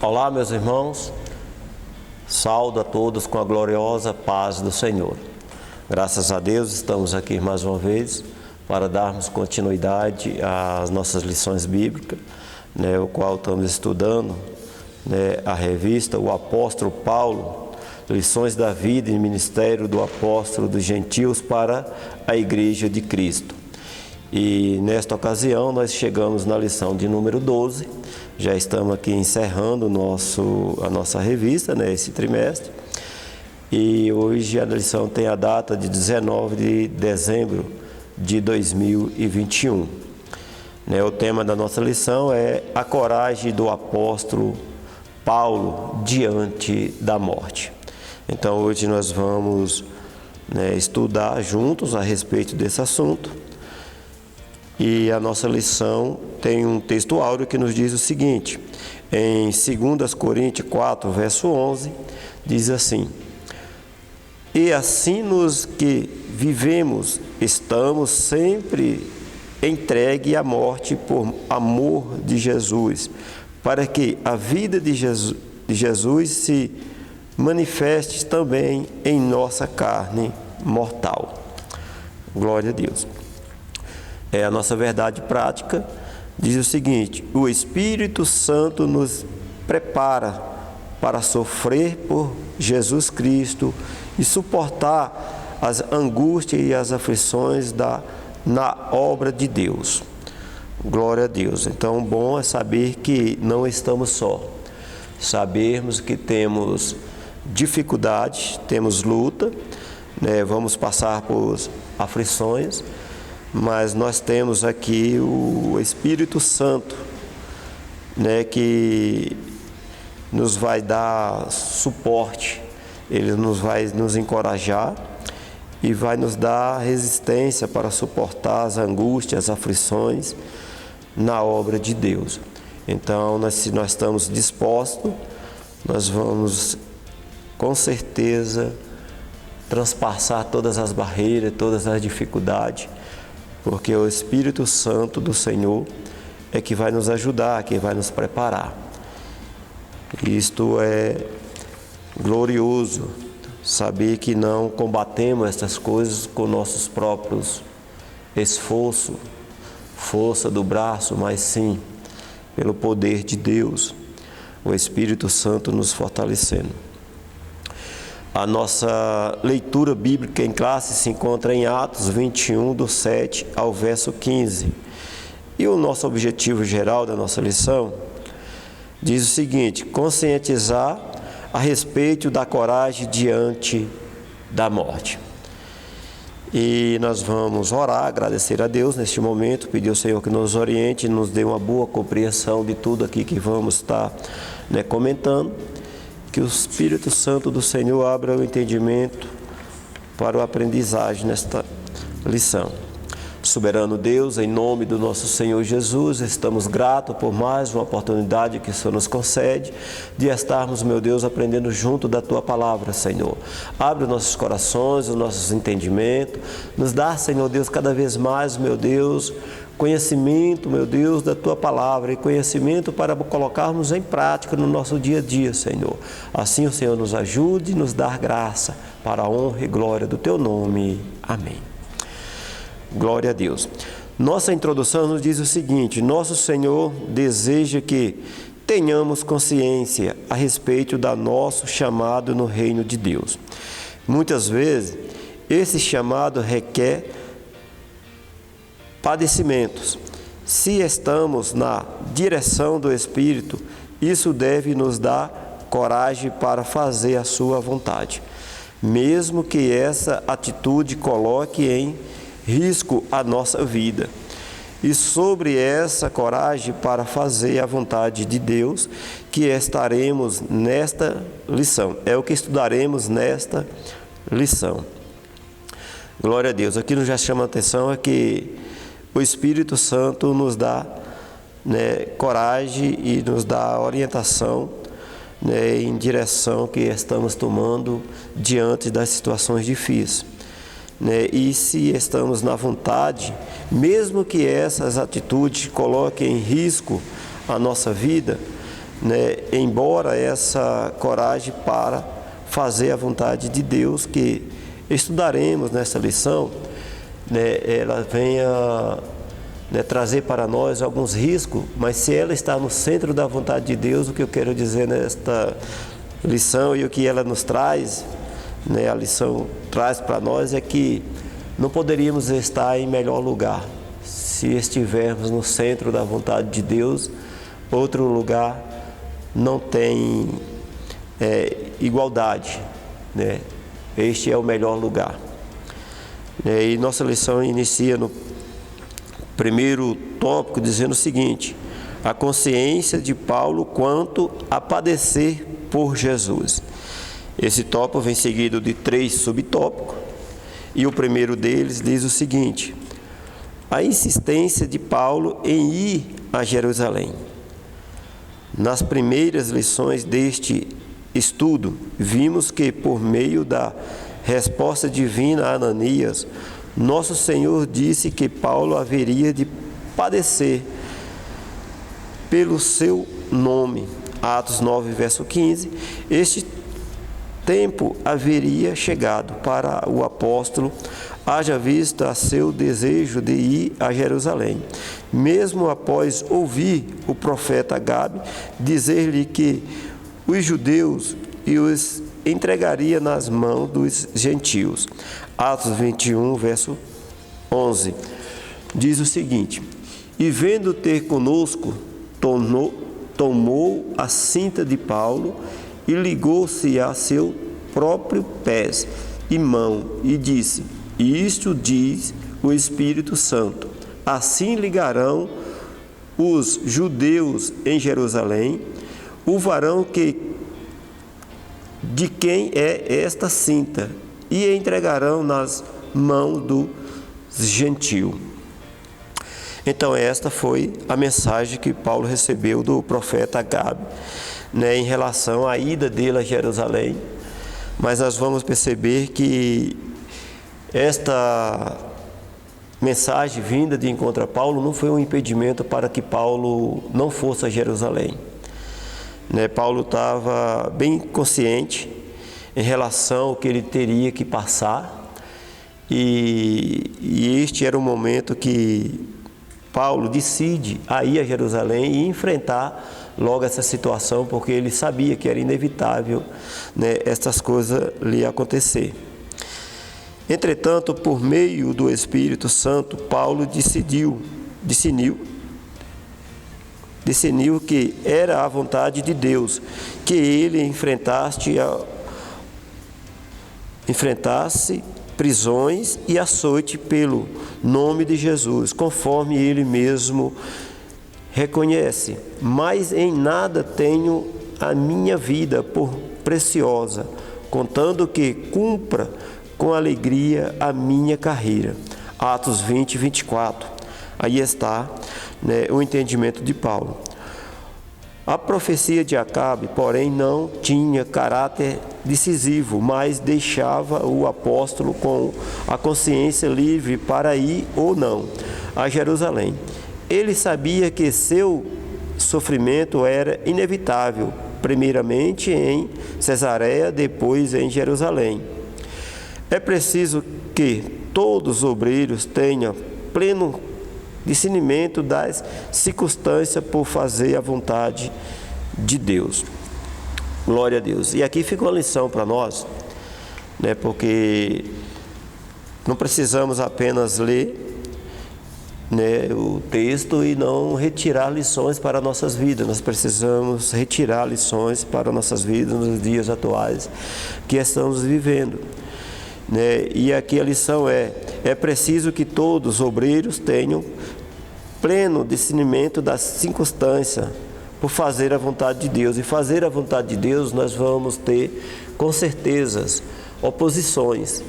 Olá, meus irmãos, saúdo a todos com a gloriosa paz do Senhor. Graças a Deus estamos aqui mais uma vez para darmos continuidade às nossas lições bíblicas, o qual estamos estudando, a revista O Apóstolo Paulo, Lições da Vida e Ministério do Apóstolo dos Gentios para a Igreja de Cristo. E nesta ocasião nós chegamos na lição de número 12, já estamos aqui encerrando a nossa revista, esse trimestre, e hoje a lição tem a data de 19 de dezembro de 2021. O tema da nossa lição é a coragem do apóstolo Paulo diante da morte. Então hoje nós vamos estudar juntos a respeito desse assunto. E a nossa lição tem um texto áureo que nos diz o seguinte, em 2 Coríntios 4, verso 11, diz assim: E assim nos que vivemos, estamos sempre entregue à morte por amor de Jesus, para que a vida de Jesus se manifeste também em nossa carne mortal. Glória a Deus. A nossa verdade prática diz o seguinte: o Espírito Santo nos prepara para sofrer por Jesus Cristo e suportar as angústias e as aflições na obra de Deus. Glória a Deus. Então, bom é saber que não estamos só. Sabermos que temos dificuldades, temos luta, vamos passar por aflições, mas nós temos aqui o Espírito Santo, que nos vai dar suporte, ele vai nos encorajar e vai nos dar resistência para suportar as angústias, as aflições na obra de Deus. Então, se nós estamos dispostos, nós vamos com certeza transpassar todas as barreiras, todas as dificuldades, porque o Espírito Santo do Senhor é que vai nos ajudar, que vai nos preparar. Isto é glorioso, saber que não combatemos estas coisas com nossos próprios esforços, força do braço, mas sim pelo poder de Deus, o Espírito Santo nos fortalecendo. A nossa leitura bíblica em classe se encontra em Atos 21, do 7 ao verso 15. E o nosso objetivo geral da nossa lição diz o seguinte: conscientizar a respeito da coragem diante da morte. E nós vamos orar, agradecer a Deus neste momento, pedir ao Senhor que nos oriente, nos dê uma boa compreensão de tudo aqui que vamos estar comentando. Que o Espírito Santo do Senhor abra o entendimento para a aprendizagem nesta lição. Soberano Deus, em nome do nosso Senhor Jesus, estamos gratos por mais uma oportunidade que o Senhor nos concede de estarmos, meu Deus, aprendendo junto da Tua Palavra, Senhor. Abre os nossos corações, os nossos entendimentos, nos dá, Senhor Deus, cada vez mais, meu Deus, conhecimento, meu Deus, da Tua Palavra e conhecimento para colocarmos em prática no nosso dia a dia, Senhor. Assim o Senhor nos ajude e nos dá graça para a honra e glória do Teu nome. Amém. Glória a Deus. Nossa introdução nos diz o seguinte: nosso Senhor deseja que tenhamos consciência a respeito do nosso chamado no reino de Deus. Muitas vezes, esse chamado requer padecimentos. Se estamos na direção do Espírito, isso deve nos dar coragem para fazer a sua vontade, mesmo que essa atitude coloque em risco a nossa vida. E sobre essa coragem para fazer a vontade de Deus que estaremos nesta lição. É o que estudaremos nesta lição. Glória a Deus. Aqui nos já chama a atenção é que o Espírito Santo nos dá coragem e nos dá orientação em direção que estamos tomando diante das situações difíceis. E se estamos na vontade, mesmo que essas atitudes coloquem em risco a nossa vida, né, embora essa coragem para fazer a vontade de Deus, que estudaremos nessa lição, né, ela venha, né, trazer para nós alguns riscos, mas se ela está no centro da vontade de Deus, o que eu quero dizer nesta lição e o que ela nos traz, né, a lição traz para nós é que não poderíamos estar em melhor lugar se estivermos no centro da vontade de Deus. Outro lugar não tem igualdade, né? Este é o melhor lugar. E nossa lição inicia no primeiro tópico dizendo o seguinte: a consciência de Paulo quanto a padecer por Jesus. Esse tópico vem seguido de 3 subtópicos, e o primeiro deles diz o seguinte: a insistência de Paulo em ir a Jerusalém. Nas primeiras lições deste estudo, vimos que por meio da resposta divina a Ananias, nosso Senhor disse que Paulo haveria de padecer pelo seu nome. Atos 9, verso 15. Este tempo haveria chegado para o apóstolo, haja vista seu desejo de ir a Jerusalém, mesmo após ouvir o profeta Gabe dizer-lhe que os judeus e os entregaria nas mãos dos gentios. Atos 21, verso 11, diz o seguinte: e vendo ter conosco, tomou a cinta de Paulo e ligou-se a seu próprio pés e mão e disse: isto diz o Espírito Santo, assim ligarão os judeus em Jerusalém o varão de quem é esta cinta, e entregarão nas mãos do gentio. Então esta foi a mensagem que Paulo recebeu do profeta Gabe, né, em relação à ida dele a Jerusalém. Mas nós vamos perceber que esta mensagem vinda de encontro a Paulo não foi um impedimento para que Paulo não fosse a Jerusalém. Paulo estava bem consciente em relação ao que ele teria que passar, e este era o momento que Paulo decide a ir a Jerusalém e enfrentar logo essa situação, porque ele sabia que era inevitável, estas coisas lhe acontecer. Entretanto, por meio do Espírito Santo, Paulo discerniu que era a vontade de Deus que ele enfrentasse prisões e açoite pelo nome de Jesus, conforme ele mesmo reconhece. Mas em nada tenho a minha vida por preciosa, contando que cumpra com alegria a minha carreira. Atos 20, 24. Aí está, o entendimento de Paulo. A profecia de Acabe, porém, não tinha caráter decisivo, mas deixava o apóstolo com a consciência livre para ir ou não a Jerusalém. Ele sabia que seu sofrimento era inevitável, primeiramente em Cesareia, depois em Jerusalém. É preciso que todos os obreiros tenham pleno discernimento das circunstâncias por fazer a vontade de Deus. Glória a Deus. E aqui fica uma lição para nós, porque não precisamos apenas ler o texto e não retirar lições para nossas vidas. Nós precisamos retirar lições para nossas vidas nos dias atuais que estamos vivendo. E aqui a lição é preciso que todos os obreiros tenham pleno discernimento das circunstâncias por fazer a vontade de Deus. E fazer a vontade de Deus, nós vamos ter, com certeza, oposições.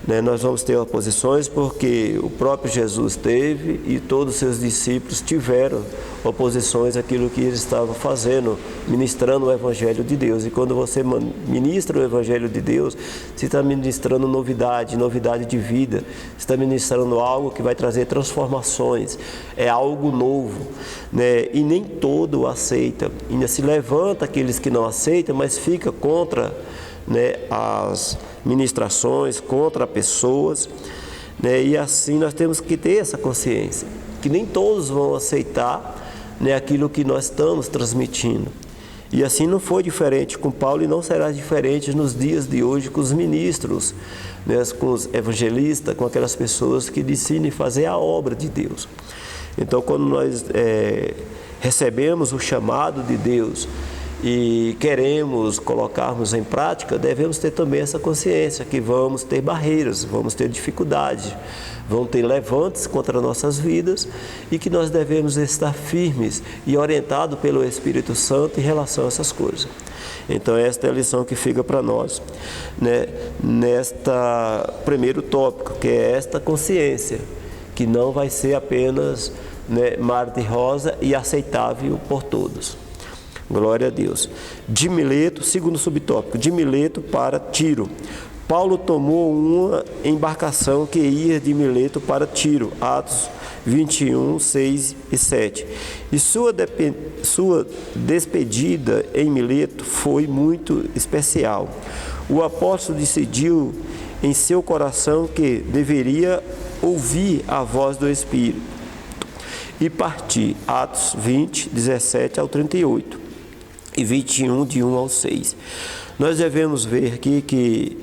né? Nós vamos ter oposições porque o próprio Jesus teve e todos os seus discípulos tiveram oposições àquilo que eles estavam fazendo, ministrando o Evangelho de Deus. E quando você ministra o Evangelho de Deus, você está ministrando novidade de vida, você está ministrando algo que vai trazer transformações, é algo novo, né? E nem todo aceita, ainda se levanta aqueles que não aceitam, mas fica contra, né, as ministrações, contra pessoas, né? E assim nós temos que ter essa consciência, que nem todos vão aceitar, né, aquilo que nós estamos transmitindo. E assim não foi diferente com Paulo e não será diferente nos dias de hoje com os ministros, né, com os evangelistas, com aquelas pessoas que decidem fazer a obra de Deus. Então, quando nós recebemos o chamado de Deus e queremos colocarmos em prática, devemos ter também essa consciência que vamos ter barreiras, vamos ter dificuldades, vão ter levantes contra nossas vidas e que nós devemos estar firmes e orientados pelo Espírito Santo em relação a essas coisas. Então, esta é a lição que fica para nós, né, nesta primeiro tópico, que é esta consciência, que não vai ser apenas, né, mar de rosa e aceitável por todos. Glória a Deus. De Mileto, segundo subtópico, de Mileto para Tiro. Paulo tomou uma embarcação que ia de Mileto para Tiro, Atos 21, 6 e 7. E sua despedida em Mileto foi muito especial. O apóstolo decidiu em seu coração que deveria ouvir a voz do Espírito e partir. Atos 20, 17 ao 38 e 21, de 1 ao 6. Nós devemos ver aqui que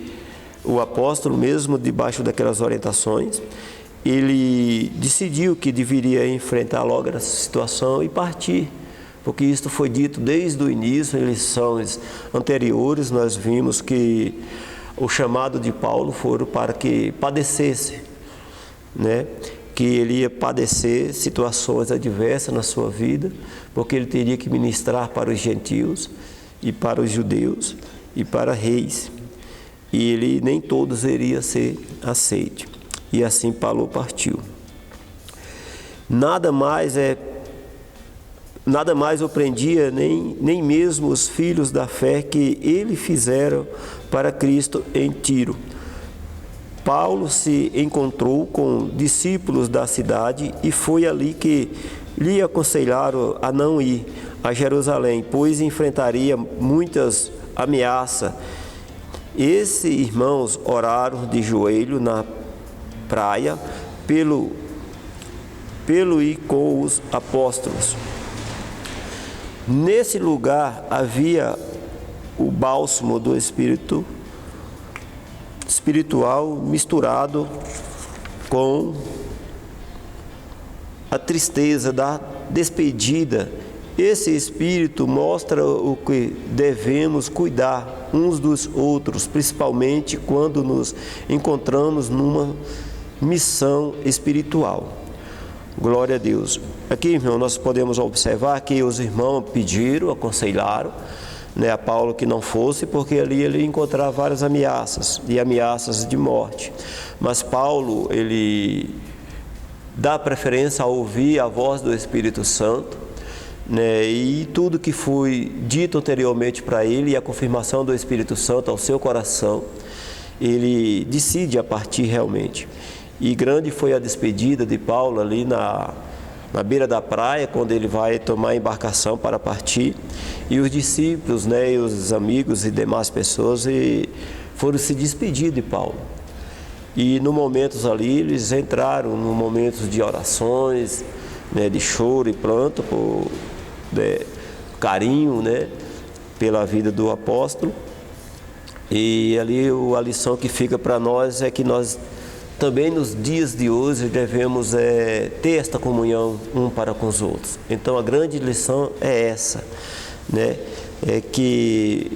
o apóstolo, mesmo debaixo daquelas orientações, ele decidiu que deveria enfrentar logo essa situação e partir, porque isto foi dito desde o início. Em lições anteriores nós vimos que o chamado de Paulo foi para que padecesse, né? Que ele ia padecer situações adversas na sua vida, porque ele teria que ministrar para os gentios e para os judeus e para reis. E ele nem todos iria ser aceito. E assim Paulo partiu. Nada mais o prendia, nem mesmo os filhos da fé que ele fizeram para Cristo em Tiro. Paulo se encontrou com discípulos da cidade e foi ali que lhe aconselharam a não ir a Jerusalém, pois enfrentaria muitas ameaças. Esses irmãos oraram de joelho na praia pelo e com os apóstolos. Nesse lugar havia o bálsamo do espiritual misturado com a tristeza da despedida. Esse espírito mostra o que devemos cuidar uns dos outros, principalmente quando nos encontramos numa missão espiritual. Glória a Deus. Aqui, irmão, nós podemos observar que os irmãos pediram, aconselharam, né, a Paulo que não fosse, porque ali ele ia encontrar várias ameaças, e ameaças de morte. Mas Paulo, ele dá preferência a ouvir a voz do Espírito Santo, né, e tudo que foi dito anteriormente para ele, e a confirmação do Espírito Santo ao seu coração, ele decide a partir realmente. E grande foi a despedida de Paulo ali na beira da praia, quando ele vai tomar a embarcação para partir, e os discípulos, né, e os amigos e demais pessoas foram se despedir de Paulo. E no momentos ali, eles entraram no momentos de orações, né, de choro e pranto, por carinho, né, pela vida do apóstolo. E ali a lição que fica para nós é que nós também nos dias de hoje devemos ter esta comunhão um para com os outros. Então a grande lição é essa, né? Que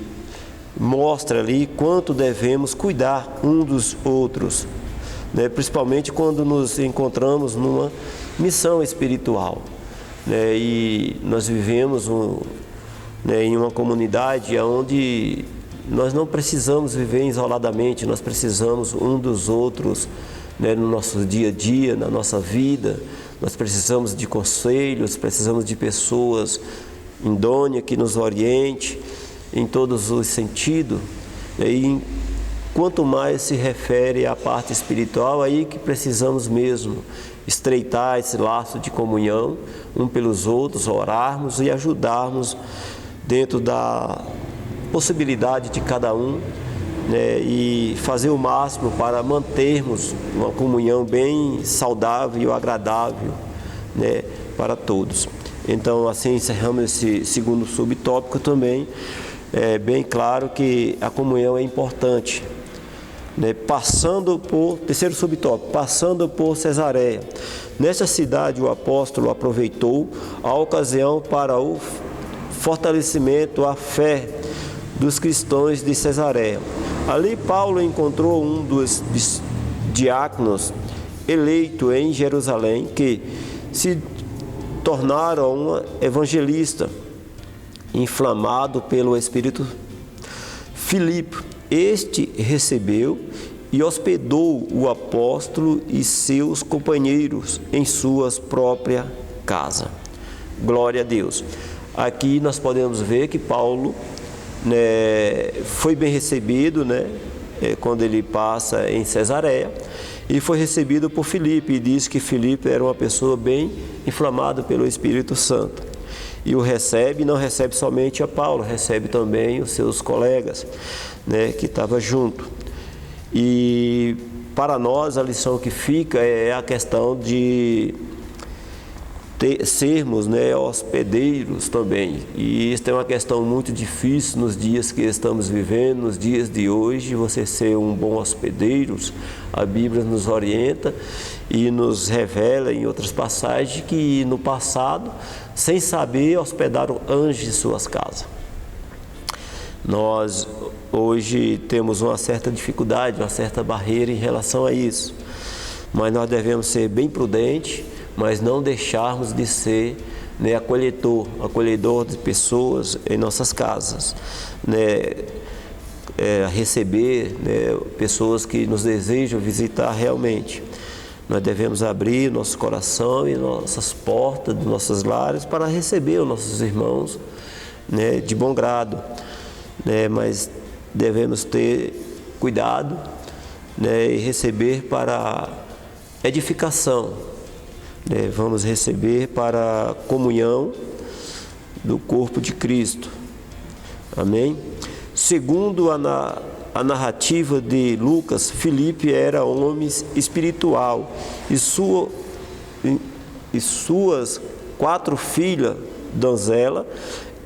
mostra ali quanto devemos cuidar um dos outros, né? Principalmente quando nos encontramos numa missão espiritual, né? E nós vivemos em uma comunidade onde nós não precisamos viver isoladamente, nós precisamos um dos outros, né, no nosso dia a dia, na nossa vida. Nós precisamos de conselhos, precisamos de pessoas idôneas que nos oriente em todos os sentidos. E quanto mais se refere à parte espiritual, aí que precisamos mesmo estreitar esse laço de comunhão um pelos outros, orarmos e ajudarmos dentro da possibilidade de cada um, né, e fazer o máximo para mantermos uma comunhão bem saudável e agradável, né, para todos. Então, assim encerramos esse segundo subtópico também. É bem claro que a comunhão é importante, né? Terceiro subtópico, passando por Cesareia. Nesta cidade o apóstolo aproveitou a ocasião para o fortalecimento à fé dos cristãos de Cesareia. Ali Paulo encontrou um dos diáconos eleito em Jerusalém, que se tornaram um evangelista, inflamado pelo Espírito. Filipe, este recebeu e hospedou o apóstolo e seus companheiros em suas própria casa. Glória a Deus. Aqui nós podemos ver que Paulo, né, foi bem recebido, né, quando ele passa em Cesareia, e foi recebido por Filipe, e diz que Filipe era uma pessoa bem inflamada pelo Espírito Santo. E o recebe, não recebe somente a Paulo, recebe também os seus colegas, né, que estavam junto. E para nós a lição que fica é a questão de sermos, né, hospedeiros também. E isso é uma questão muito difícil nos dias que estamos vivendo, nos dias de hoje, você ser um bom hospedeiro. A Bíblia nos orienta e nos revela em outras passagens que no passado, sem saber, hospedaram anjos em suas casas. Nós hoje temos uma certa dificuldade, uma certa barreira em relação a isso, mas nós devemos ser bem prudentes, mas não deixarmos de ser, né, acolhedor de pessoas em nossas casas, né, receber, né, pessoas que nos desejam visitar realmente. Nós devemos abrir nosso coração e nossas portas dos nossos lares para receber os nossos irmãos, né, de bom grado, né, mas devemos ter cuidado, né, e receber para edificação. Vamos receber para a comunhão do corpo de Cristo. Amém? Segundo a narrativa de Lucas, Filipe era homem espiritual e suas 4 filhas donzela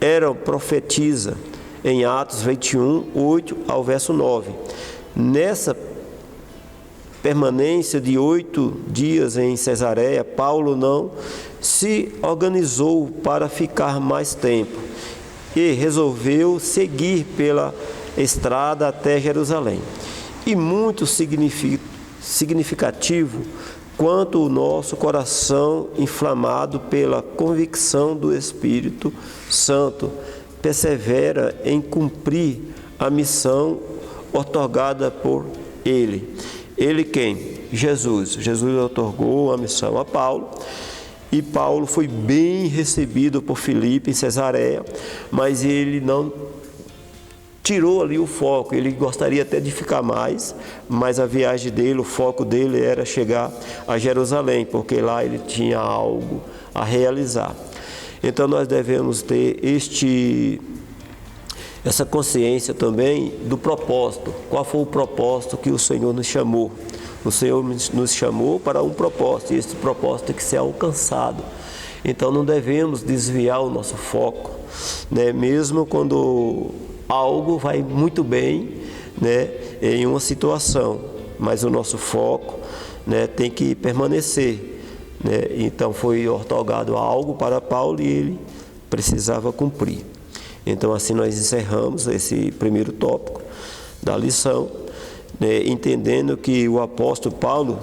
eram profetisa, em Atos 21, 8 ao verso 9. Nessa permanência de 8 dias em Cesareia, Paulo não se organizou para ficar mais tempo e resolveu seguir pela estrada até Jerusalém. E muito significativo quanto o nosso coração inflamado pela convicção do Espírito Santo persevera em cumprir a missão otorgada por Ele. Ele quem? Jesus. Jesus otorgou a missão a Paulo, e Paulo foi bem recebido por Filipe em Cesareia, mas ele não tirou ali o foco. Ele gostaria até de ficar mais, mas a viagem dele, o foco dele era chegar a Jerusalém, porque lá ele tinha algo a realizar. Então nós devemos ter essa consciência também do propósito. Qual foi o propósito que o Senhor nos chamou? O Senhor nos chamou para um propósito, e esse propósito tem que ser alcançado. Então não devemos desviar o nosso foco, né? Mesmo quando algo vai muito bem, né, em uma situação, mas o nosso foco, né, tem que permanecer, né? Então foi otorgado algo para Paulo e ele precisava cumprir. Então assim nós encerramos esse primeiro tópico da lição, né, entendendo que o apóstolo Paulo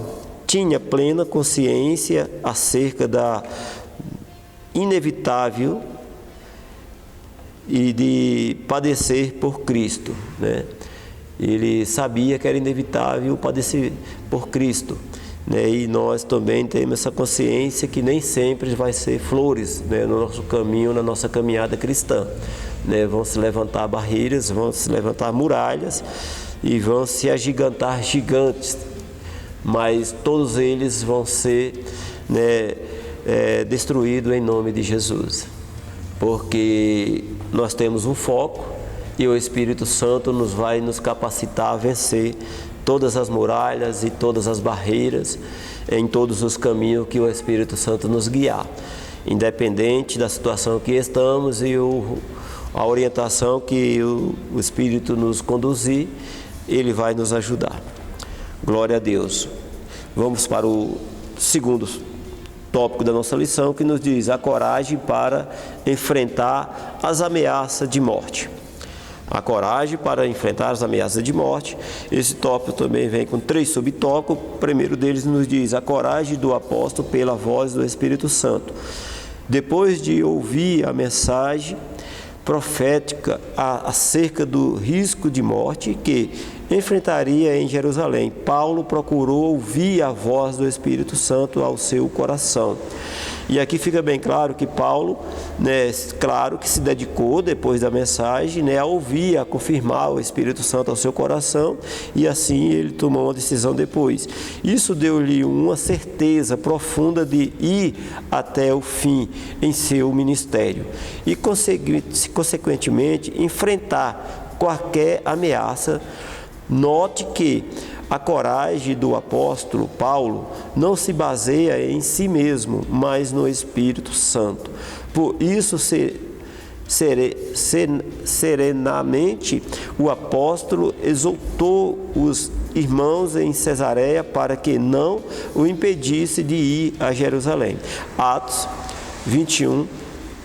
tinha plena consciência acerca da inevitável e de padecer por Cristo, né? Ele sabia que era inevitável padecer por Cristo, né? E nós também temos essa consciência que nem sempre vai ser flores, né, no nosso caminho, na nossa caminhada cristã, né? Vão se levantar barreiras, vão se levantar muralhas e vão se agigantar gigantes, mas todos eles vão ser, né, destruídos em nome de Jesus, porque nós temos um foco e o Espírito Santo vai nos capacitar a vencer todas as muralhas e todas as barreiras em todos os caminhos que o Espírito Santo nos guiar, independente da situação que estamos e a orientação que o Espírito nos conduzir, ele vai nos ajudar. Glória a Deus. Vamos para o segundo tópico da nossa lição, que nos diz a coragem para enfrentar as ameaças de morte. A coragem para enfrentar as ameaças de morte. Esse tópico também vem com 3 subtópicos. O primeiro deles nos diz a coragem do apóstolo pela voz do Espírito Santo. Depois de ouvir a mensagem profética acerca do risco de morte que enfrentaria em Jerusalém, Paulo procurou ouvir a voz do Espírito Santo ao seu coração. E aqui fica bem claro que Paulo, né, claro que se dedicou depois da mensagem, né, a ouvir, a confirmar o Espírito Santo ao seu coração, e assim ele tomou uma decisão depois. Isso deu-lhe uma certeza profunda de ir até o fim em seu ministério e, consequentemente, enfrentar qualquer ameaça. Note que a coragem do apóstolo Paulo não se baseia em si mesmo, mas no Espírito Santo. Por isso, serenamente, o apóstolo exortou os irmãos em Cesareia para que não o impedisse de ir a Jerusalém. Atos 21,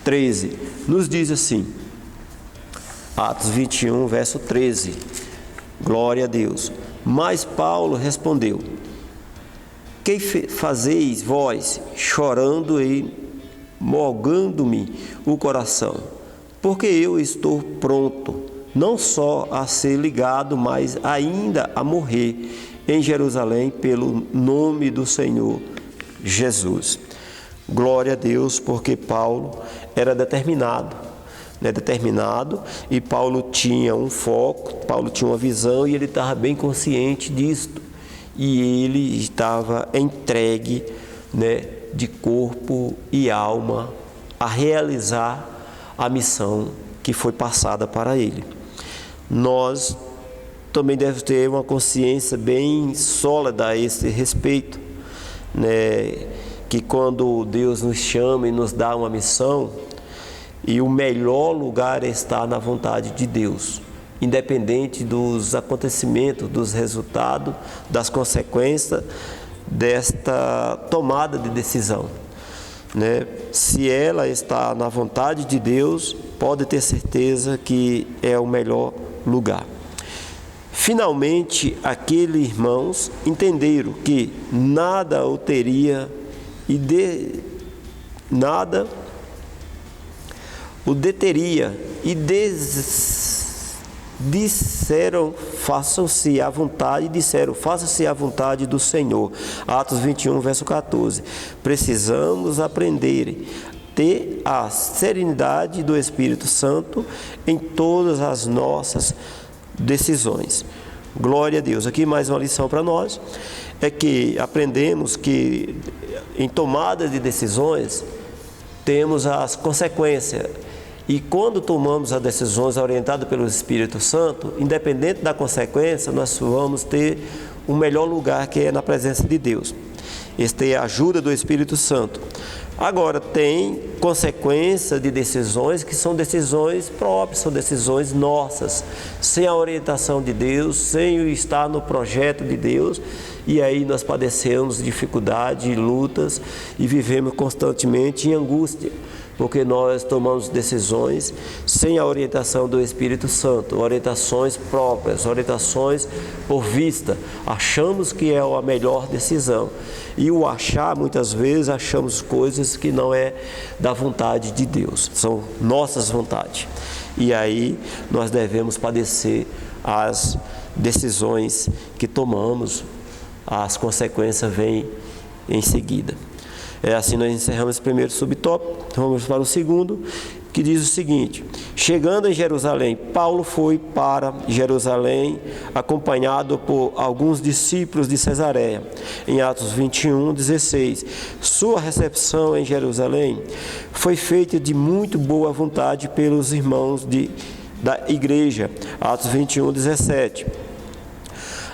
13, nos diz assim, Atos 21, verso 13, glória a Deus. Mas Paulo respondeu: que fazeis vós, chorando e morgando-me o coração? Porque eu estou pronto, não só a ser ligado, mas ainda a morrer em Jerusalém pelo nome do Senhor Jesus. Glória a Deus, porque Paulo era determinado, e Paulo tinha um foco, Paulo tinha uma visão e ele estava bem consciente disto, e ele estava entregue, né, de corpo e alma a realizar a missão que foi passada para ele. Nós também devemos ter uma consciência bem sólida a esse respeito, né, que quando Deus nos chama e nos dá uma missão, e o melhor lugar está na vontade de Deus, independente dos acontecimentos, dos resultados, das consequências desta tomada de decisão, né? Se ela está na vontade de Deus, pode ter certeza que é o melhor lugar. Finalmente, aqueles irmãos entenderam que nada o teria nada o deteria e disseram, façam-se à vontade do Senhor. Atos 21, verso 14. Precisamos aprender a ter a serenidade do Espírito Santo em todas as nossas decisões. Glória a Deus. Aqui mais uma lição para nós, é que aprendemos que em tomada de decisões temos as consequências. E quando tomamos as decisões orientadas pelo Espírito Santo, independente da consequência, nós vamos ter o melhor lugar, que é na presença de Deus. Esta é a ajuda do Espírito Santo. Agora, tem consequências de decisões que são decisões próprias, são decisões nossas, sem a orientação de Deus, sem o estar no projeto de Deus, e aí nós padecemos dificuldades, lutas e vivemos constantemente em angústia, porque nós tomamos decisões sem a orientação do Espírito Santo, orientações próprias, orientações por vista. Achamos que é a melhor decisão. E o achar, muitas vezes, achamos coisas que não é da vontade de Deus, são nossas vontades. E aí nós devemos padecer as decisões que tomamos, as consequências vêm em seguida. Assim nós encerramos esse primeiro subtópico. Vamos para o segundo, que diz o seguinte: chegando em Jerusalém, Paulo foi para Jerusalém acompanhado por alguns discípulos de Cesareia. Em Atos 21:16, sua recepção em Jerusalém foi feita de muito boa vontade pelos irmãos da igreja. Atos 21:17.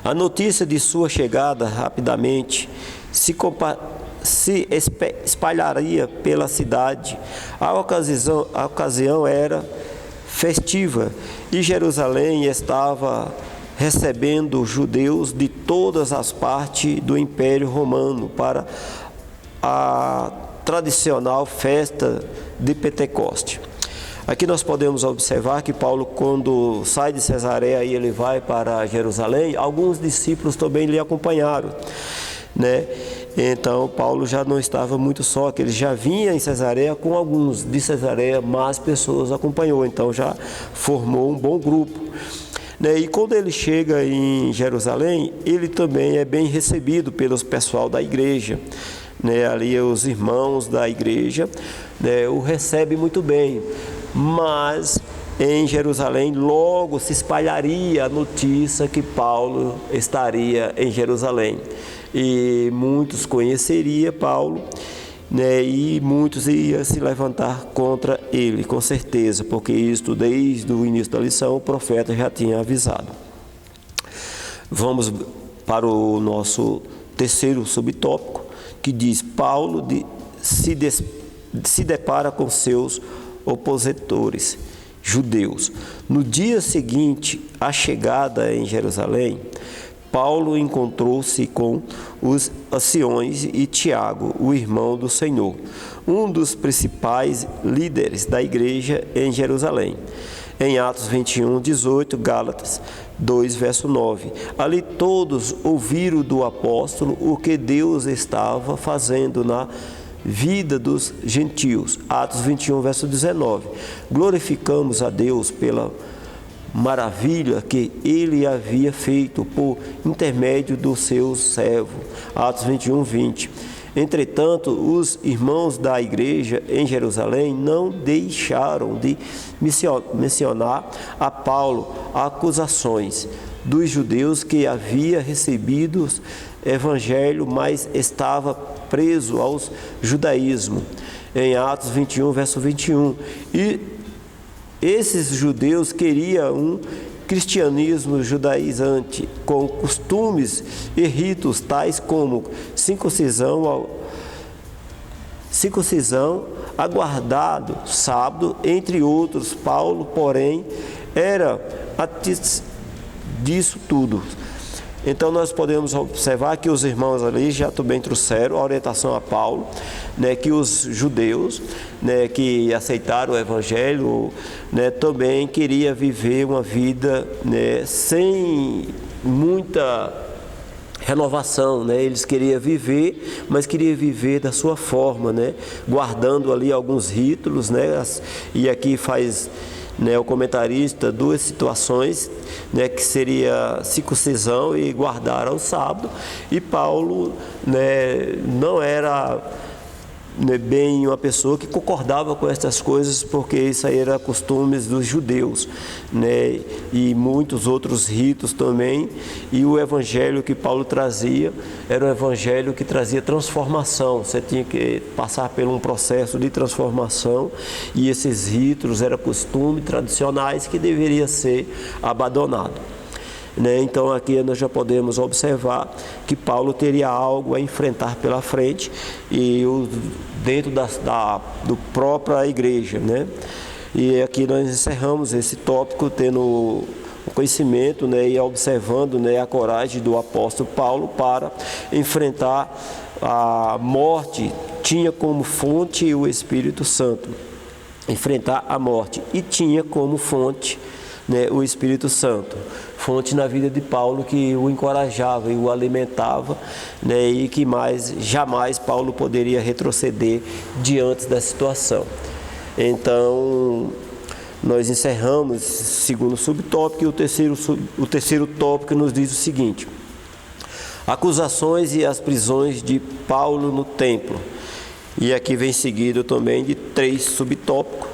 A notícia de sua chegada rapidamente se espalharia pela cidade. A ocasião era festiva e Jerusalém estava recebendo judeus de todas as partes do Império Romano para a tradicional festa de Pentecoste. Aqui nós podemos observar que Paulo, quando sai de Cesareia e ele vai para Jerusalém, alguns discípulos também lhe acompanharam, né? Então Paulo já não estava muito só, que ele já vinha em Cesareia com alguns de Cesareia, mais pessoas acompanhou, então já formou um bom grupo, né? E quando ele chega em Jerusalém, ele também é bem recebido pelos pessoal da igreja, né? Ali os irmãos da igreja, né, o recebem muito bem. Mas em Jerusalém logo se espalharia a notícia que Paulo estaria em Jerusalém. E muitos conheceriam Paulo, né, e muitos iam se levantar contra ele, com certeza, porque isto desde o início da lição o profeta já tinha avisado. Vamos para o nosso terceiro subtópico, que diz: Paulo se depara com seus opositores judeus. No dia seguinte à chegada em Jerusalém, Paulo encontrou-se com os anciões e Tiago, o irmão do Senhor, um dos principais líderes da igreja em Jerusalém. Em Atos 21:18, Gálatas 2, verso 9. Ali todos ouviram do apóstolo o que Deus estava fazendo na vida dos gentios. Atos 21, verso 19. Glorificamos a Deus pela maravilha que ele havia feito por intermédio do seu servo. Atos 21, 20. Entretanto, os irmãos da igreja em Jerusalém não deixaram de mencionar a Paulo acusações dos judeus que havia recebido o evangelho, mas estava preso ao judaísmo. Em Atos 21, verso 21. E esses judeus queriam um cristianismo judaizante, com costumes e ritos tais como circuncisão, aguardado sábado, entre outros. Paulo, porém, era antes disso tudo. Então nós podemos observar que os irmãos ali já também trouxeram a orientação a Paulo, né, que os judeus, né, que aceitaram o evangelho, né, também queria viver uma vida, né, sem muita renovação, né? Eles queriam viver, mas queriam viver da sua forma, né, guardando ali alguns ritos, né, e aqui faz, né, o comentarista duas situações, né, que seria circuncisão e guardar ao sábado. E Paulo, né, não era, né, bem uma pessoa que concordava com essas coisas, porque isso aí era costumes dos judeus, né, e muitos outros ritos também. E o evangelho que Paulo trazia era um evangelho que trazia transformação. Você tinha que passar por um processo de transformação, e esses ritos eram costumes tradicionais que deveriam ser abandonados, né? Então aqui nós já podemos observar que Paulo teria algo a enfrentar pela frente, e dentro do própria igreja, né? E aqui nós encerramos esse tópico tendo o conhecimento, né, e observando, né, a coragem do apóstolo Paulo para enfrentar a morte. Tinha como fonte o Espírito Santo, enfrentar a morte, e tinha como fonte, né, o Espírito Santo, fonte na vida de Paulo, que o encorajava e o alimentava, né, e que jamais Paulo poderia retroceder diante da situação. Então nós encerramos esse segundo subtópico e o terceiro tópico nos diz o seguinte: acusações e as prisões de Paulo no templo. E aqui vem seguido também de 3 subtópicos,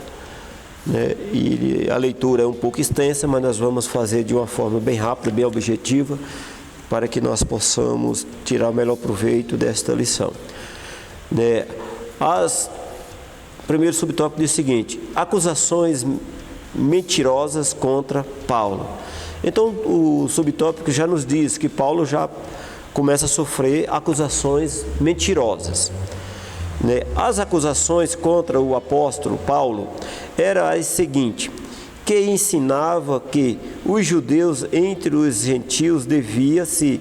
né? E a leitura é um pouco extensa, mas nós vamos fazer de uma forma bem rápida, bem objetiva, para que nós possamos tirar o melhor proveito desta lição. Né? Primeiro subtópico diz o seguinte: acusações mentirosas contra Paulo. Então o subtópico já nos diz que Paulo já começa a sofrer acusações mentirosas. Né? As acusações contra o apóstolo Paulo eram as seguintes: que ensinava que os judeus entre os gentios deviam se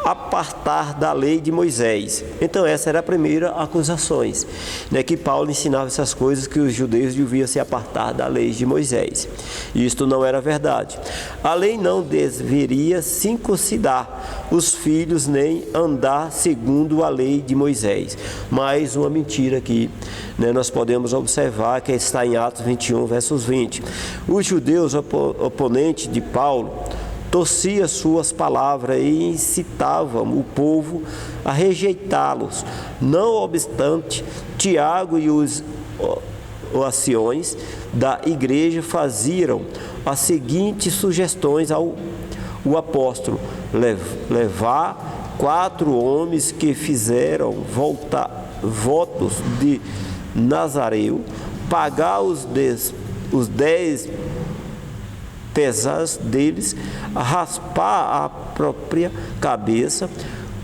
apartar da lei de Moisés. Então essa era a primeira acusação, né? Que Paulo ensinava essas coisas, que os judeus deviam se apartar da lei de Moisés. Isto não era verdade. A lei não deveria circuncidar os filhos nem andar segundo a lei de Moisés. Mais uma mentira aqui, né? Nós podemos observar que está em Atos 21, versos 20. Os judeus oponentes de Paulo torcia suas palavras e incitavam o povo a rejeitá-los. Não obstante, Tiago e os anciões da igreja faziam as seguintes sugestões ao apóstolo: levar 4 homens que fizeram votos de Nazareu, pagar os 10 pesas deles, raspar a própria cabeça,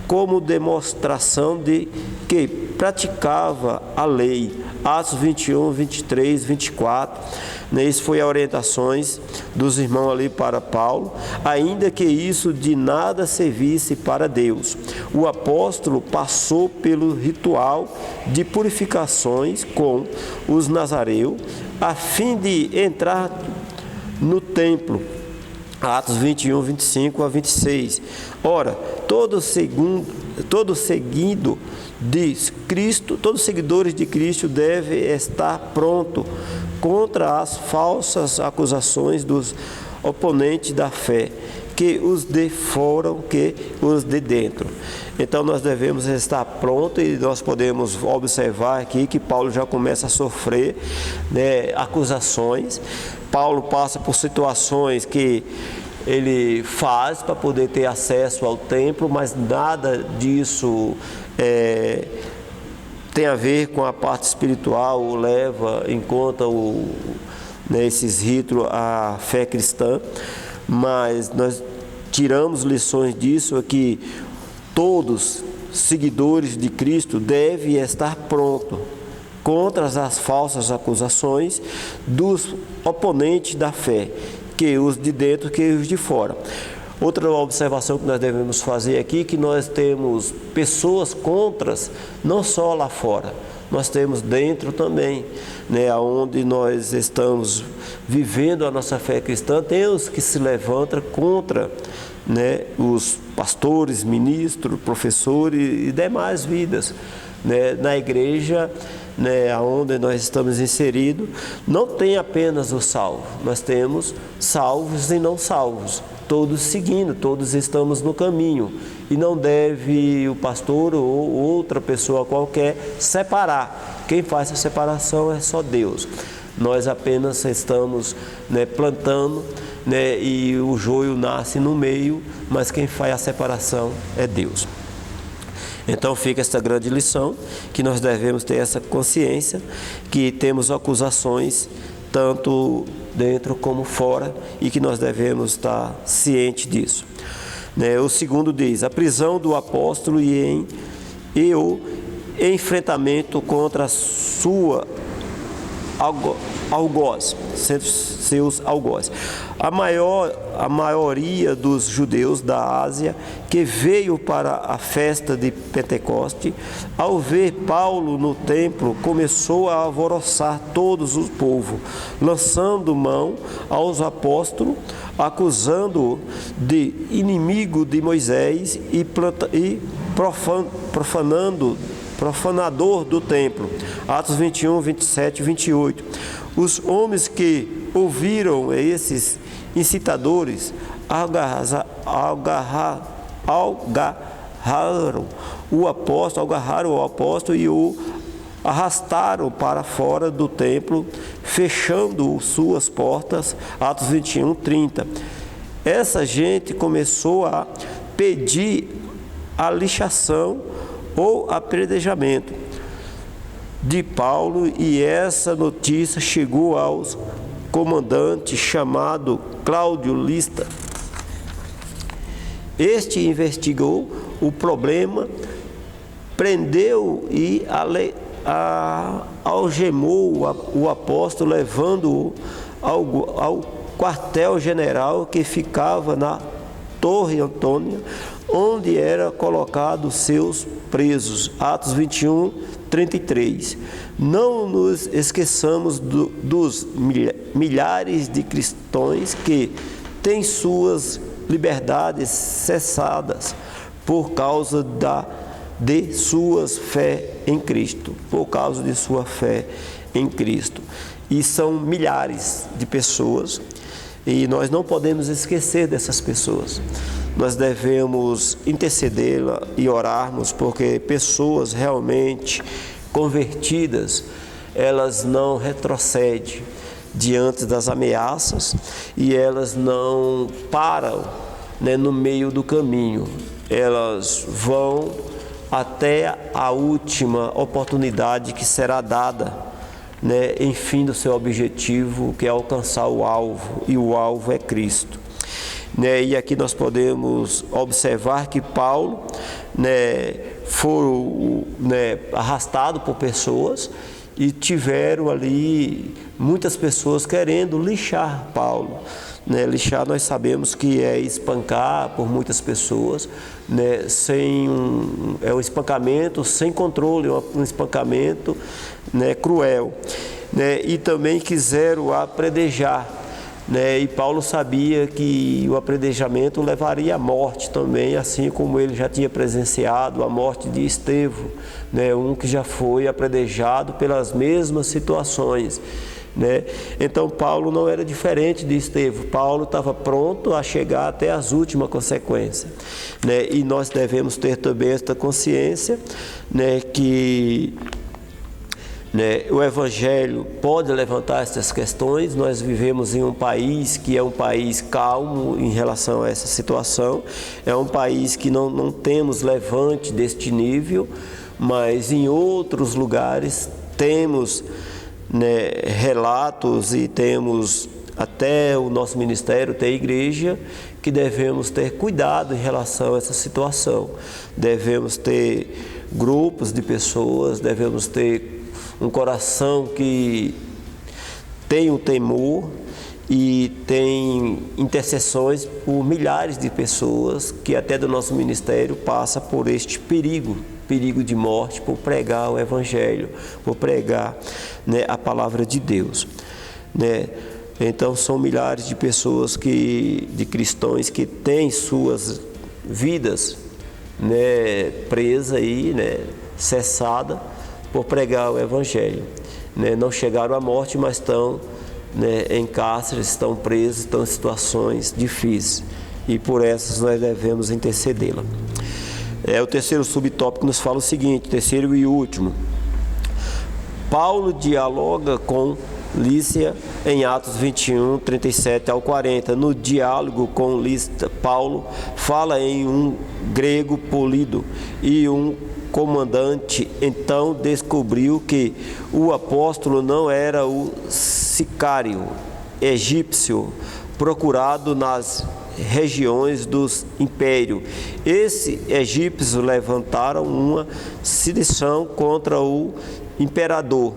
como demonstração de que praticava a lei. Atos 21, 23, 24. Isso foi a orientações dos irmãos ali para Paulo, ainda que isso de nada servisse para Deus. O apóstolo passou pelo ritual de purificações com os nazareus, a fim de entrar no templo. Atos 21, 25 a 26. Ora, todos seguidores de Cristo devem estar pronto contra as falsas acusações dos oponentes da fé, que os de fora, que os de dentro. Então nós devemos estar prontos, e nós podemos observar aqui que Paulo já começa a sofrer, né, acusações. Paulo passa por situações que ele faz para poder ter acesso ao templo, mas nada disso tem a ver com a parte espiritual, ou leva em conta esses ritos à fé cristã. Mas nós tiramos lições disso, que todos seguidores de Cristo devem estar prontos contra as falsas acusações dos oponentes da fé, que os de dentro, que os de fora. Outra observação que nós devemos fazer aqui, que nós temos pessoas contras, não só lá fora, nós temos dentro também, né, onde nós estamos vivendo a nossa fé cristã. Tem os que se levantam contra, né, os pastores, ministros, professores e demais vidas, né, na igreja, né, onde nós estamos inseridos. Não tem apenas os salvos, nós temos salvos e não salvos, todos seguindo, todos estamos no caminho, e não deve o pastor ou outra pessoa qualquer separar. Quem faz a separação é só Deus. Nós apenas estamos, né, plantando, né, e o joio nasce no meio, mas quem faz a separação é Deus. Então fica esta grande lição, que nós devemos ter essa consciência, que temos acusações tanto dentro como fora, e que nós devemos estar cientes disso. O segundo diz: a prisão do apóstolo e o enfrentamento contra a sua algoz, seus algozes. A maioria dos judeus da Ásia que veio para a festa de Pentecoste, ao ver Paulo no templo, começou a alvoroçar todos os povos, lançando mão aos apóstolos, acusando-o de inimigo de Moisés e profanador do templo. Atos 21, 27 e 28. Os homens que ouviram esses incitadores, agarraram o apóstolo e o arrastaram para fora do templo, fechando suas portas. Atos 21, 30. Essa gente começou a pedir a lixação ou apedrejamento de Paulo, e essa notícia chegou aos comandante chamado Cláudio Lista. Este investigou o problema, prendeu e algemou o apóstolo, levando-o ao quartel-general que ficava na Torre Antônia, onde era colocados seus presos. Atos 21, 33. Não nos esqueçamos dos milhares de cristãos que têm suas liberdades cessadas por causa de sua fé em Cristo, por causa de sua fé em Cristo. E são milhares de pessoas, e nós não podemos esquecer dessas pessoas. Nós devemos intercedê-la e orarmos, porque pessoas realmente convertidas, elas não retrocedem diante das ameaças, e elas não param, no meio do caminho. Elas vão até a última oportunidade que será dada, enfim, do seu objetivo, que é alcançar o alvo, e o alvo é Cristo. E aqui nós podemos observar que Paulo foi arrastado por pessoas, e tiveram ali muitas pessoas querendo lixar Paulo. Lixar, nós sabemos que é espancar por muitas pessoas, é um espancamento sem controle, um espancamento cruel. E também quiseram apedrejar. E Paulo sabia que o apedrejamento levaria à morte também, assim como ele já tinha presenciado a morte de Estevão, um que já foi apedrejado pelas mesmas situações. Então Paulo não era diferente de Estevão. Paulo estava pronto a chegar até as últimas consequências. E nós devemos ter também esta consciência, que o Evangelho pode levantar essas questões. Nós vivemos em um país que é um país calmo em relação a essa situação. É um país que não temos levante deste nível, mas em outros lugares temos relatos, e temos até o nosso ministério, tem igreja, que devemos ter cuidado em relação a essa situação. Devemos ter grupos de pessoas, devemos ter um coração que tem o temor e tem intercessões por milhares de pessoas que até do nosso ministério passa por este perigo de morte, por pregar o Evangelho, por pregar a palavra de Deus. Então são milhares de pessoas, de cristãos que têm suas vidas presas aí, cessada por pregar o Evangelho. Não chegaram à morte, mas estão em cárceres, estão presos, estão em situações difíceis, e por essas nós devemos intercedê-la. O terceiro subtópico nos fala o seguinte, terceiro e último. Paulo dialoga com Lícia em Atos 21, 37 ao 40. No diálogo com Lícia, Paulo fala em um grego polido, e um comandante então descobriu que o apóstolo não era o sicário egípcio procurado nas regiões do império. Esses egípcios levantaram uma sedição contra o imperador.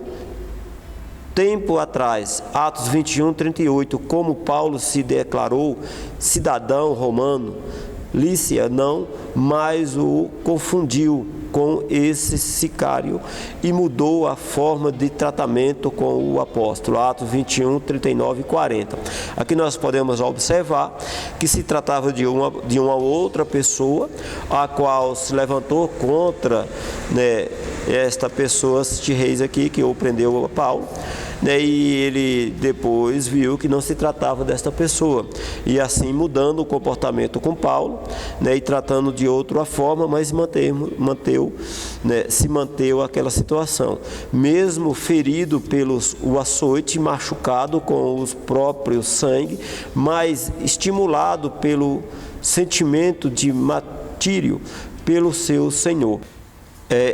Tempo atrás, Atos 21, 38, como Paulo se declarou cidadão romano, Lícia não mais o confundiu com esse sicário e mudou a forma de tratamento com o apóstolo. Atos 21, 39 e 40. Aqui nós podemos observar que se tratava de uma outra pessoa, a qual se levantou contra esta pessoa, este rei aqui, que o prendeu a Paulo, né? E ele depois viu que não se tratava desta pessoa, e assim mudando o comportamento com Paulo, né? E tratando de outra forma, mas se manteve aquela situação, mesmo ferido o açoite, machucado com os próprios sangue, mas estimulado pelo sentimento de martírio pelo seu Senhor.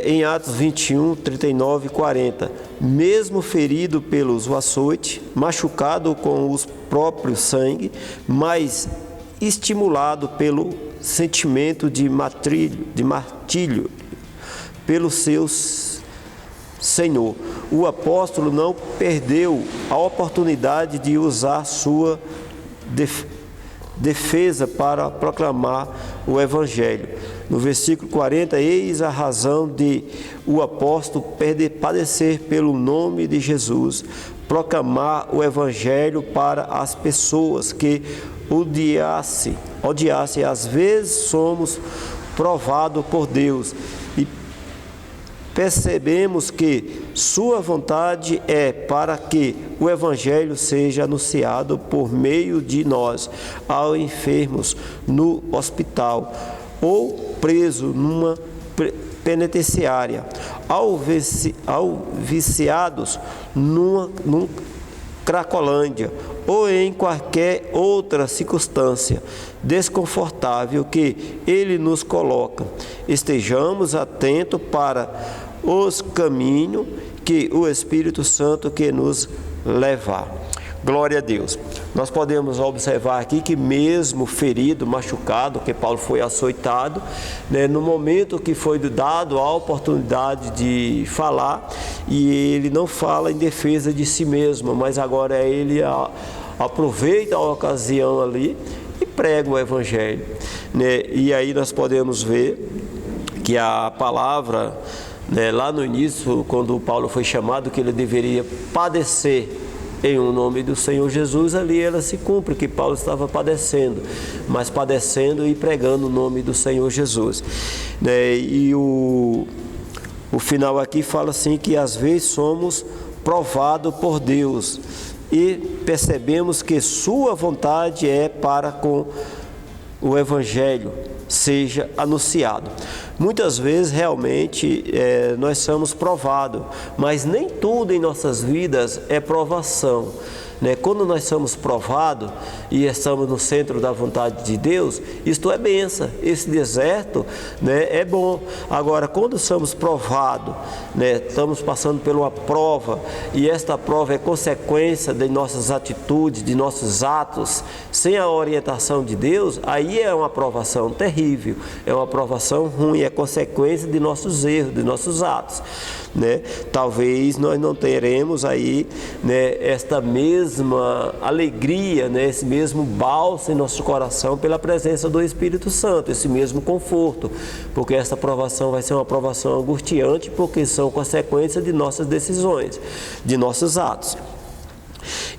Em Atos 21, 39 e 40, mesmo ferido pelos açoites, machucado com os próprios sangue, mas estimulado pelo sentimento de martírio pelo seu Senhor. O apóstolo não perdeu a oportunidade de usar sua defesa para proclamar o Evangelho. No versículo 40, eis a razão de o apóstolo padecer pelo nome de Jesus, proclamar o Evangelho para as pessoas que odiasse. Às vezes somos provados por Deus e percebemos que sua vontade é para que o Evangelho seja anunciado por meio de nós aos enfermos no hospital ou preso numa penitenciária, aos viciados num Cracolândia ou em qualquer outra circunstância desconfortável que Ele nos coloca. Estejamos atentos para os caminhos que o Espírito Santo quer nos levar. Glória a Deus. Nós podemos observar aqui que mesmo ferido, machucado, que Paulo foi açoitado, né, no momento que foi dado a oportunidade de falar, e ele não fala em defesa de si mesmo, mas agora ele aproveita a ocasião ali e prega o Evangelho, né? E aí nós podemos ver que a palavra, né, lá no início, quando Paulo foi chamado, que ele deveria padecer em o nome do Senhor Jesus, ali ela se cumpre, que Paulo estava padecendo, mas padecendo e pregando o nome do Senhor Jesus, né? E o final aqui fala assim, que às vezes somos provados por Deus e percebemos que sua vontade é para com o Evangelho seja anunciado. Muitas vezes realmente nós somos provados, mas nem tudo em nossas vidas é provação, né? Quando nós somos provados e estamos no centro da vontade de Deus, isto é bênção, esse deserto, né, é bom. Agora, quando somos provados, né, estamos passando por uma prova, e esta prova é consequência de nossas atitudes, de nossos atos, sem a orientação de Deus, aí é uma provação terrível, é uma provação ruim, é consequência de nossos erros, de nossos atos, né? Talvez nós não teremos aí, né, esta mesma alegria, né, esse mesmo bálsamo em nosso coração pela presença do Espírito Santo, esse mesmo conforto, porque esta provação vai ser uma provação angustiante, porque são consequências de nossas decisões, de nossos atos.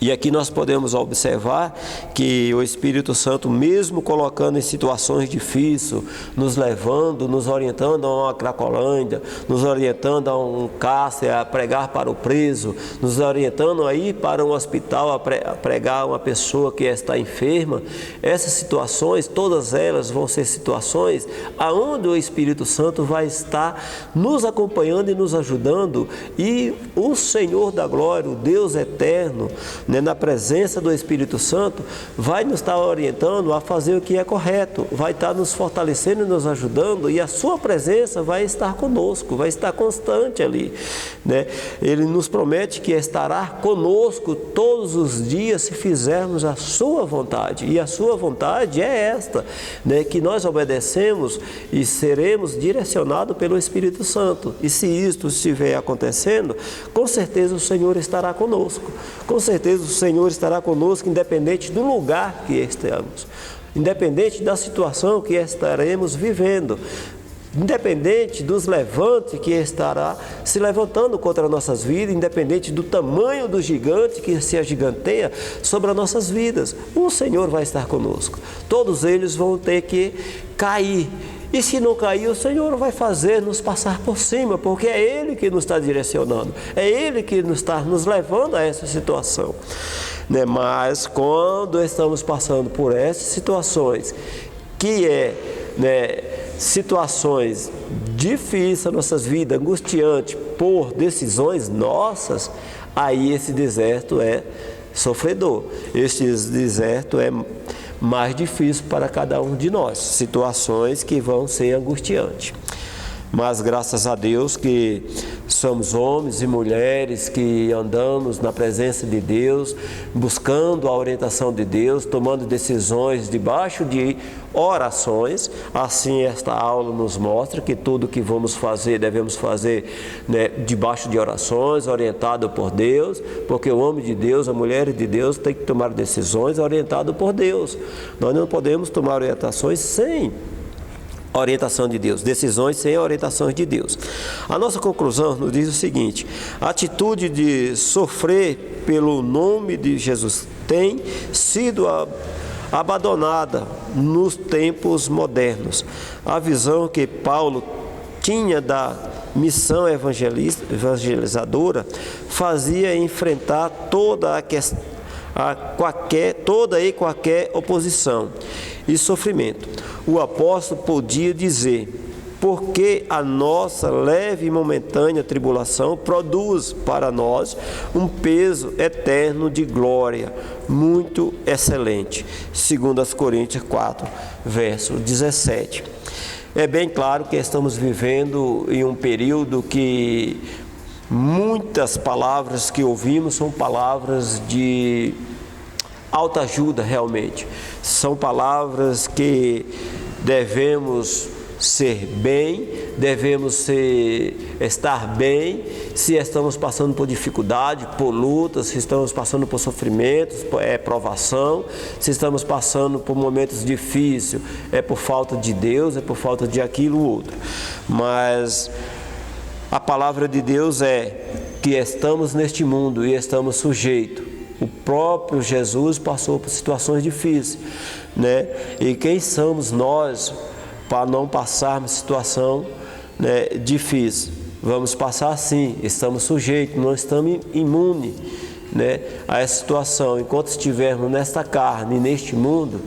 E aqui nós podemos observar que o Espírito Santo, mesmo colocando em situações difíceis, nos levando, nos orientando a uma Cracolândia, nos orientando a um cárcere, a pregar para o preso, nos orientando a ir para um hospital a pregar uma pessoa que está enferma, essas situações, todas elas vão ser situações aonde o Espírito Santo vai estar nos acompanhando e nos ajudando, e o Senhor da glória, o Deus eterno, né, na presença do Espírito Santo, vai nos estar orientando a fazer o que é correto, vai estar nos fortalecendo e nos ajudando, e a sua presença vai estar conosco, vai estar constante ali, né? Ele nos promete que estará conosco todos os dias se fizermos a sua vontade, e a sua vontade é esta, né, que nós obedecemos e seremos direcionados pelo Espírito Santo. E se isto estiver acontecendo, com certeza o Senhor estará conosco, com certeza o Senhor estará conosco, independente do lugar que estamos, independente da situação que estaremos vivendo, independente dos levantes que estará se levantando contra nossas vidas, independente do tamanho do gigante que se agiganteia sobre as nossas vidas, o Senhor vai estar conosco. Todos eles vão ter que cair E se não cair, o Senhor vai fazer nos passar por cima, porque é Ele que nos está direcionando, é Ele que nos está nos levando a essa situação. Né? Mas quando estamos passando por essas situações, que situações difíceis nas nossas vidas, angustiantes, por decisões nossas, aí esse deserto é sofredor, esse deserto é mais difícil para cada um de nós, situações que vão ser angustiantes. Mas graças a Deus que somos homens e mulheres que andamos na presença de Deus, buscando a orientação de Deus, tomando decisões debaixo de orações. Assim esta aula nos mostra que tudo que vamos fazer, devemos fazer, né, debaixo de orações, orientado por Deus, porque o homem de Deus, a mulher de Deus tem que tomar decisões orientado por Deus. Nós não podemos tomar orientações sem orientação de Deus, decisões sem orientações de Deus. A nossa conclusão nos diz o seguinte: a atitude de sofrer pelo nome de Jesus tem sido abandonada nos tempos modernos. A visão que Paulo tinha da missão evangelizadora fazia enfrentar toda e qualquer oposição e sofrimento. O apóstolo podia dizer: porque a nossa leve e momentânea tribulação produz para nós um peso eterno de glória muito excelente. 2 Coríntios 4, verso 17. É bem claro que estamos vivendo em um período que muitas palavras que ouvimos são palavras de autoajuda realmente. São palavras que devemos ser bem, devemos estar bem, se estamos passando por dificuldade, por lutas, se estamos passando por sofrimentos, provação, se estamos passando por momentos difíceis, é por falta de Deus, é por falta de aquilo ou outro. Mas a palavra de Deus é que estamos neste mundo e estamos sujeitos. O próprio Jesus passou por situações difíceis, né? E quem somos nós para não passarmos situação, né, difícil? Vamos passar sim, estamos sujeitos, não estamos imunes, né, a essa situação. Enquanto estivermos nesta carne, neste mundo,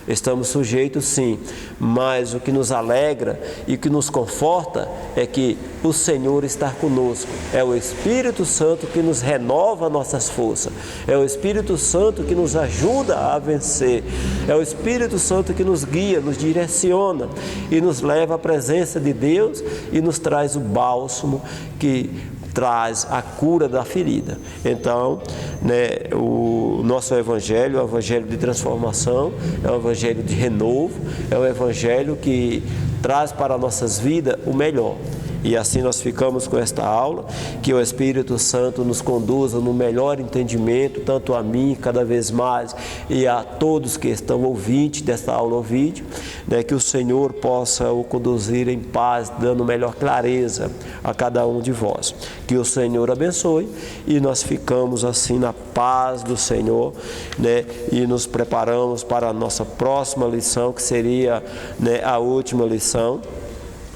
estamos sujeitos sim, mas o que nos alegra e o que nos conforta é que o Senhor está conosco. É o Espírito Santo que nos renova nossas forças, é o Espírito Santo que nos ajuda a vencer, é o Espírito Santo que nos guia, nos direciona e nos leva à presença de Deus e nos traz o bálsamo que traz a cura da ferida. Então, né, o nosso evangelho é um evangelho de transformação, é um evangelho de renovo, é um evangelho que traz para nossas vidas o melhor. E assim nós ficamos com esta aula, que o Espírito Santo nos conduza no melhor entendimento, tanto a mim, cada vez mais, e a todos que estão ouvintes desta aula ou vídeo, né, que o Senhor possa o conduzir em paz, dando melhor clareza a cada um de vós. Que o Senhor abençoe e nós ficamos assim na paz do Senhor, né, e nos preparamos para a nossa próxima lição, que seria, né, a última lição,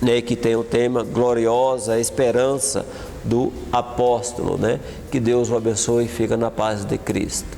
né, que tem o tema Gloriosa Esperança do Apóstolo, né? Que Deus o abençoe e fica na paz de Cristo.